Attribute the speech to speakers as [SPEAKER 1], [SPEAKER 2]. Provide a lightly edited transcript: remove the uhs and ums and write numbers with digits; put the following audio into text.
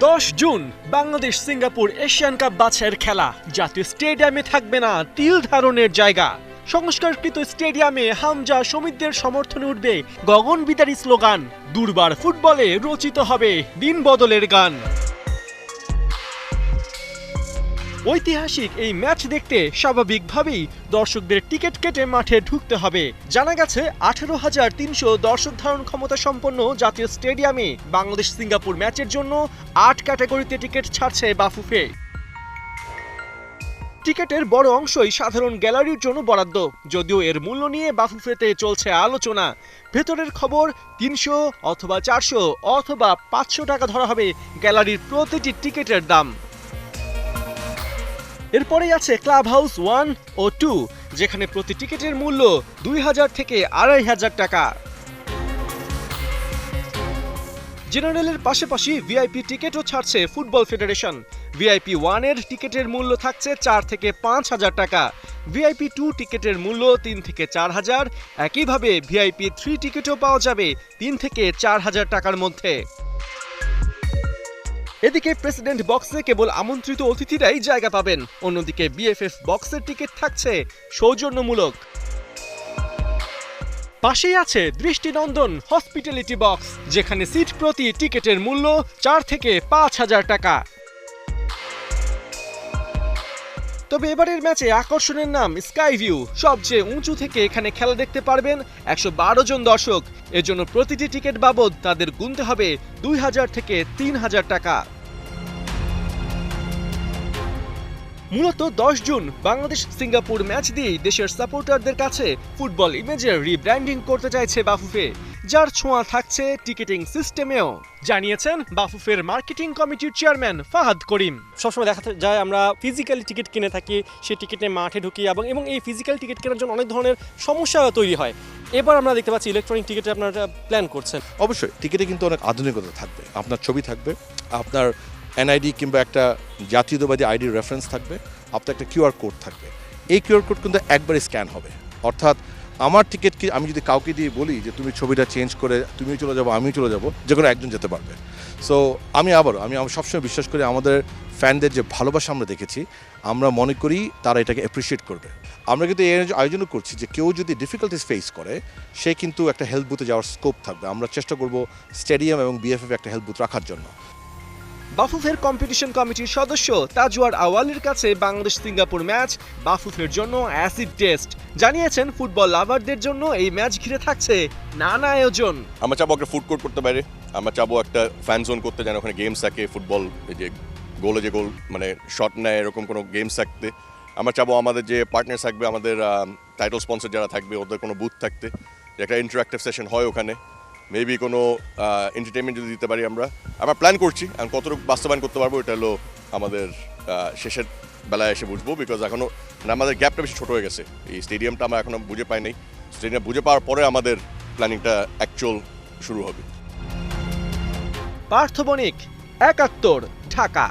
[SPEAKER 1] 10 June Bangladesh Singapore Asian cup বাছাইয়ের খেলা। জাতীয় স্টেডিয়ামে থাকবে না তিল ধারণের জায়গা। সংস্কারকৃত স্টেডিয়ামে হামজা সমিতদের সমর্থনে উঠবে গগনবিদারী স্লোগান। দুর্বার ফুটবলে রচিত হবে দিন বদলের গান। ঐতিহাসিক এই ম্যাচ দেখতে স্বাভাবিকভাবেই দর্শকদের টিকিট কেটে মাঠে ঢুকতে হবে। জানা গেছে 18,300 দর্শক ধারণ ক্ষমতা সম্পন্ন জাতীয় স্টেডিয়ামে বাংলাদেশ সিঙ্গাপুর ম্যাচের জন্য 8 ক্যাটাগরিতে টিকিট ছাড়ছে বাফুফে। টিকিটের বড় অংশই সাধারণ গ্যালারির জন্য বরাদ্দ, যদিও এর মূল্য নিয়ে বাফুফেতে চলছে আলোচনা। ভেতরের খবর 300 অথবা 400 অথবা 500 টাকা ধরা হবে গ্যালারির প্রতিটি টিকিটের দাম। এরপরেই আছে ক্লাব হাউস 1 ও 2, যেখানে প্রতি টিকিটের মূল্য 2,000 থেকে 2,500 টাকা। জেনারেলের পাশাপাশি ভিআইপি টিকিটও ছাড়ছে ফুটবল ফেডারেশন। ভিআইপি 1 এর টিকিটের মূল্য থাকছে 4 থেকে 5,000 টাকা, ভিআইপি 2 টিকিটের মূল্য 3 থেকে 4,000। একইভাবে ভিআইপি 3 টিকিটও পাওয়া যাবে 3 থেকে 4,000 টাকার মধ্যে। এদিকে প্রেসিডেন্ট বক্সে কেবল আমন্ত্রিত অতিথিরাই জায়গা পাবেন, অন্যদিকে বিএফএফ বক্সের টিকিট থাকছে সৌজন্যমূলক। পাশেই আছে দৃষ্টিনন্দন হসপিটালিটি বক্স, যেখানে সিট প্রতি টিকিটের মূল্য 4 থেকে 5,000 টাকা। তবে এবারের ম্যাচে আকর্ষণের নাম স্কাই ভিউ। সবচেয়ে উঁচু থেকে এখানে খেলা দেখতে পারবেন 112 জন দর্শক। এজন্য প্রতিটি টিকিট বাবদ তাদের গুনতে হবে 2,000 থেকে 3,000 টাকা। মূলত 10 জুন বাংলাদেশ সিঙ্গাপুর ম্যাচ দিয়েই দেশের সাপোর্টারদের কাছে ফুটবল ইমেজের রিব্র্যান্ডিং করতে চাইছে বাফুফে, যার ছোঁয়া থাকছে টিকিটিং সিস্টেমেও, জানিয়েছেন বাফুফের মার্কেটিং কমিটির চেয়ারম্যান ফাহাদ করিম।
[SPEAKER 2] সবসময় দেখা যায় আমরা ফিজিক্যালি টিকিট কিনে থাকি, সেই টিকিটে মাঠে ঢুকি এবং এই ফিজিক্যাল টিকিট কেনার জন্য অনেক ধরনের সমস্যা তৈরি হয়। এবার আমরা দেখতে পাচ্ছি ইলেকট্রনিক টিকিটে আপনারা প্ল্যান করছেন।
[SPEAKER 3] অবশ্যই টিকিটে কিন্তু অনেক আধুনিকতা থাকবে, আপনার ছবি থাকবে, আপনার এনআইডি কিংবা একটা জাতীয়তাবাদী আইডির রেফারেন্স থাকবে, আপনার একটা কিউআর কোড থাকবে। এই কিউআর কোড কিন্তু একবারে স্ক্যান হবে, অর্থাৎ আমার টিকিট কি আমি যদি কাউকে দিয়ে বলি যে তুমি ছবিটা চেঞ্জ করে তুমিও চলে যাবো আমিও চলে যাবো, যে কোনো একজন যেতে পারবে। সো আমি সবসময় বিশ্বাস করি আমাদের ফ্যানদের যে ভালোবাসা আমরা দেখেছি, আমরা মনে করি তারা এটাকে অ্যাপ্রিসিয়েট করবে। আমরা কিন্তু এই আয়োজনও করছি যে কেউ যদি ডিফিকাল্টিস ফেস করে সে কিন্তু একটা হেল্প বুথে যাওয়ার স্কোপ থাকবে। আমরা চেষ্টা করব স্টেডিয়াম এবং বিএফএফ একটা হেল্প বুথ রাখার জন্য।
[SPEAKER 1] বাফুফের কম্পিটিশন কমিটির সদস্য তাজওয়ার আওয়ালের কাছে বাংলাদেশ সিঙ্গাপুর ম্যাচ বাফুফের জন্য অ্যাসিড টেস্ট। জানিয়েছেন ফুটবল লাভারদের জন্য এই ম্যাচ ঘিরে থাকছে নানা আয়োজন।
[SPEAKER 4] আমরা চাবো একটা ফুড কোর্ট করতে পারে, আমরা চাবো একটা ফ্যান জোন করতে, যেন ওখানে গেমস থাকে, ফুটবল যে গোলে যে গোল মানে শট নেয় এরকম কোনো গেমস থাকতে। আমরা চাবো আমাদের যে পার্টনার থাকবে, আমাদের টাইটেল স্পন্সর যারা থাকবে, ওদের কোনো বুথ থাকতে, যে একটা ইন্টারাক্টিভ সেশন হয় ওখানে। মেবি কোনো এন্টারটেনমেন্ট যদি দিতে পারি আমরা প্ল্যান করছি। আর কতটুকু বাস্তবায়ন করতে পারবো এটা হলো আমাদের শেষের বেলায় এসে বুঝবো, বিকজ এখনও আমাদের গ্যাপটা বেশি ছোটো হয়ে গেছে। এই স্টেডিয়ামটা আমরা এখনও বুঝে পাই নাই। স্টেডিয়াম বুঝে পাওয়ার পরে আমাদের প্ল্যানিংটা অ্যাকচুয়াল শুরু হবে।
[SPEAKER 1] পার্থ বণিক, 71, ঢাকা।